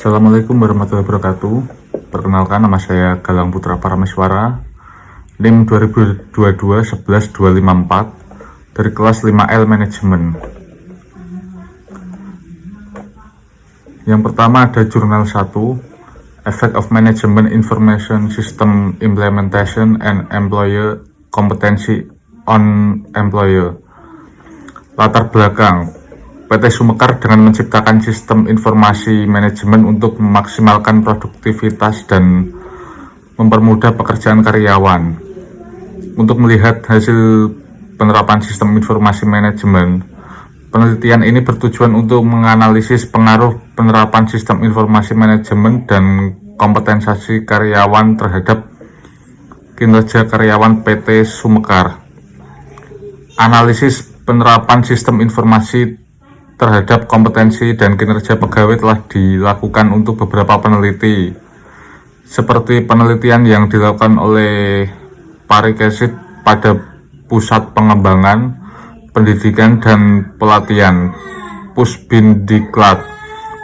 Assalamualaikum warahmatullahi wabarakatuh. Perkenalkan, nama saya Galang Putra Parameswara, NIM 2022-11254 dari kelas 5L Manajemen. Yang pertama ada jurnal 1, Effect of Management Information System Implementation and Employer Competency on Employer. Latar belakang, PT Sumekar dengan menciptakan sistem informasi manajemen untuk memaksimalkan produktivitas dan mempermudah pekerjaan karyawan. Untuk melihat hasil penerapan sistem informasi manajemen, penelitian ini bertujuan untuk menganalisis pengaruh penerapan sistem informasi manajemen dan kompensasi karyawan terhadap kinerja karyawan PT Sumekar. Analisis penerapan sistem informasi terhadap kompetensi dan kinerja pegawai telah dilakukan untuk beberapa peneliti, seperti penelitian yang dilakukan oleh Parikesit pada Pusat Pengembangan, Pendidikan dan Pelatihan Pusbindiklat,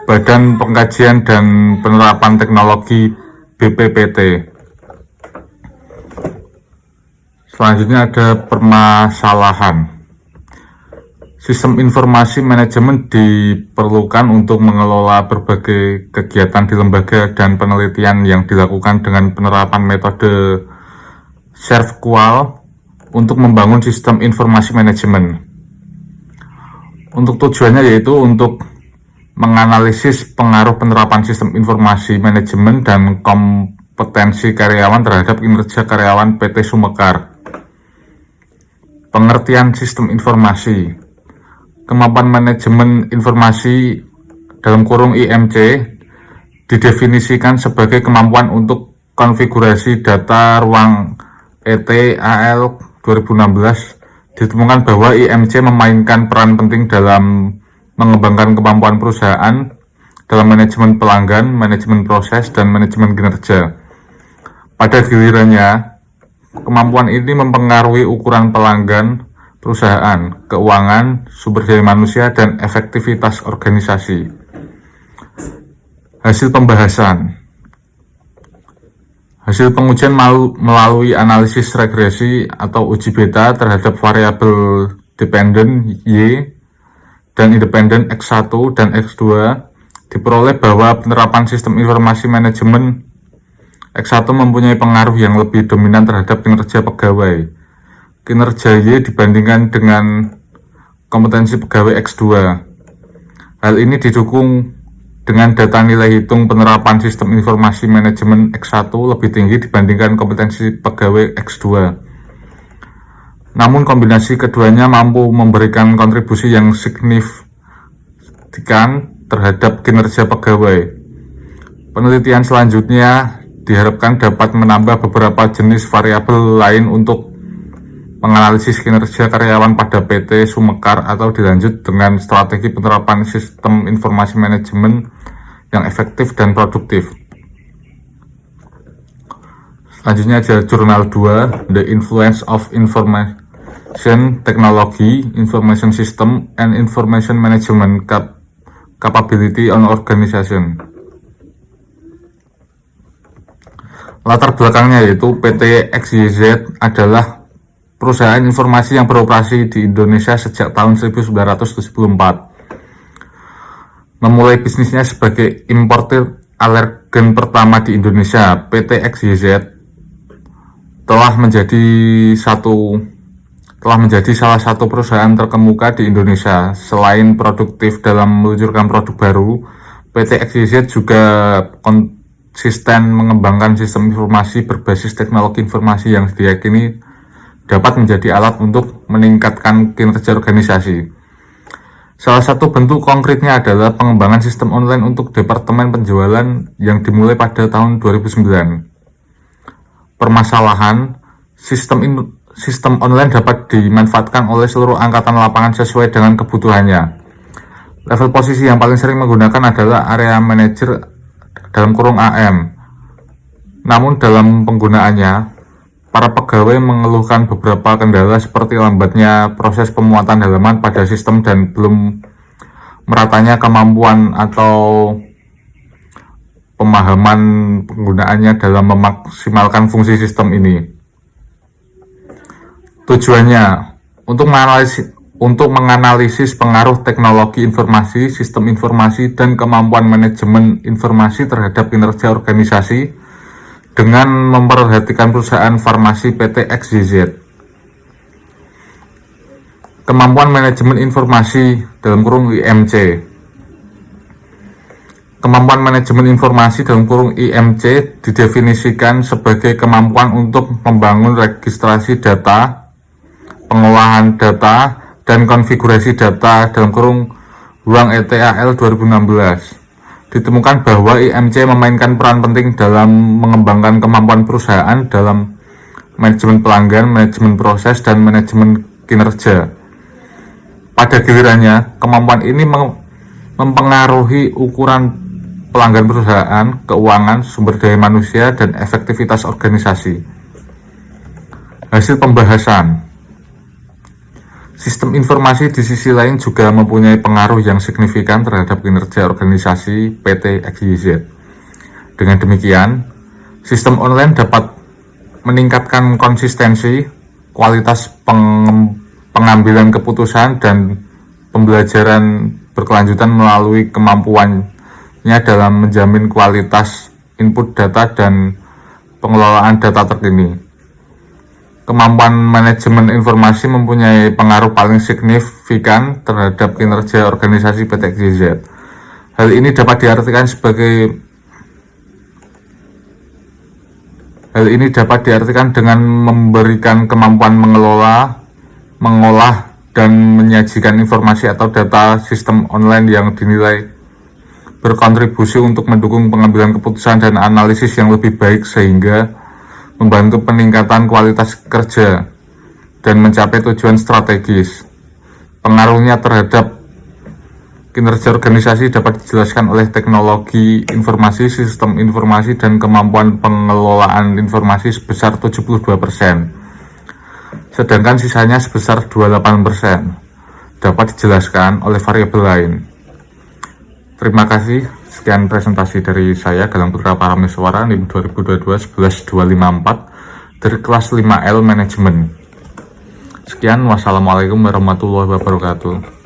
Badan Pengkajian dan Penerapan Teknologi BPPT. Selanjutnya ada permasalahan. Sistem informasi manajemen diperlukan untuk mengelola berbagai kegiatan di lembaga dan penelitian yang dilakukan dengan penerapan metode SERVQUAL untuk membangun sistem informasi manajemen. Untuk tujuannya yaitu untuk menganalisis pengaruh penerapan sistem informasi manajemen dan kompetensi karyawan terhadap kinerja karyawan PT Sumekar. Pengertian sistem informasi. Kemampuan manajemen informasi (IMC) didefinisikan sebagai kemampuan untuk konfigurasi data ruang ET/AL 2016. Ditemukan bahwa IMC memainkan peran penting dalam mengembangkan kemampuan perusahaan dalam manajemen pelanggan, manajemen proses, dan manajemen kinerja. Pada gilirannya, kemampuan ini mempengaruhi ukuran pelanggan, perusahaan, keuangan, sumber daya manusia, dan efektivitas organisasi. Hasil pembahasan. Hasil pengujian melalui analisis regresi atau uji beta terhadap variabel dependent Y dan independen X1 dan X2 diperoleh bahwa penerapan sistem informasi manajemen X1 mempunyai pengaruh yang lebih dominan terhadap kinerja pegawai. Kinerja Y dibandingkan dengan kompetensi pegawai X2. Hal ini didukung dengan data nilai hitung penerapan sistem informasi manajemen X1 lebih tinggi dibandingkan kompetensi pegawai X2. Namun kombinasi keduanya mampu memberikan kontribusi yang signifikan terhadap kinerja pegawai. Penelitian selanjutnya diharapkan dapat menambah beberapa jenis variabel lain untuk menganalisis kinerja karyawan pada PT Sumekar atau dilanjut dengan strategi penerapan sistem informasi manajemen yang efektif dan produktif. Selanjutnya ada jurnal 2, The Influence of Information Technology, Information System, and Information Management Capability on Organization. Latar belakangnya yaitu PT XYZ adalah perusahaan informasi yang beroperasi di Indonesia sejak tahun 1974. Memulai bisnisnya sebagai importir alergen pertama di Indonesia, PT XYZ telah menjadi salah satu perusahaan terkemuka di Indonesia. Selain produktif dalam meluncurkan produk baru, PT XYZ juga konsisten mengembangkan sistem informasi berbasis teknologi informasi yang diyakini dapat menjadi alat untuk meningkatkan kinerja organisasi. Salah satu bentuk konkretnya adalah pengembangan sistem online untuk departemen penjualan yang dimulai pada tahun 2009. Permasalahan, sistem online dapat dimanfaatkan oleh seluruh angkatan lapangan sesuai dengan kebutuhannya. Level posisi yang paling sering menggunakan adalah area manager (AM). Namun dalam penggunaannya, para pegawai mengeluhkan beberapa kendala seperti lambatnya proses pemuatan halaman pada sistem dan belum meratanya kemampuan atau pemahaman penggunaannya dalam memaksimalkan fungsi sistem ini. Tujuannya untuk menganalisis pengaruh teknologi informasi, sistem informasi, dan kemampuan manajemen informasi terhadap kinerja organisasi dengan memperhatikan perusahaan farmasi PT XYZ. Kemampuan manajemen informasi (IMC). Kemampuan manajemen informasi (IMC) didefinisikan sebagai kemampuan untuk membangun registrasi data, pengolahan data, dan konfigurasi data (Ruang ETAL 2016). Ditemukan bahwa IMC memainkan peran penting dalam mengembangkan kemampuan perusahaan dalam manajemen pelanggan, manajemen proses, dan manajemen kinerja. Pada gilirannya, kemampuan ini mempengaruhi ukuran pelanggan perusahaan, keuangan, sumber daya manusia, dan efektivitas organisasi. Hasil pembahasan. Sistem informasi di sisi lain juga mempunyai pengaruh yang signifikan terhadap kinerja organisasi PT XYZ. Dengan demikian, sistem online dapat meningkatkan konsistensi, kualitas pengambilan keputusan, dan pembelajaran berkelanjutan melalui kemampuannya dalam menjamin kualitas input data dan pengelolaan data terkini. Kemampuan manajemen informasi mempunyai pengaruh paling signifikan terhadap kinerja organisasi PT XYZ. Hal ini dapat diartikan dengan memberikan kemampuan mengolah, dan menyajikan informasi atau data sistem online yang dinilai berkontribusi untuk mendukung pengambilan keputusan dan analisis yang lebih baik sehingga membantu peningkatan kualitas kerja dan mencapai tujuan strategis. Pengaruhnya terhadap kinerja organisasi dapat dijelaskan oleh teknologi informasi, sistem informasi, dan kemampuan pengelolaan informasi sebesar 72%. Sedangkan sisanya sebesar 28% dapat dijelaskan oleh variabel lain. Terima kasih. Sekian presentasi dari saya, Galang Putra Parameswara, NIM 2022-11254 dari kelas 5L Manajemen. Sekian, wassalamualaikum warahmatullahi wabarakatuh.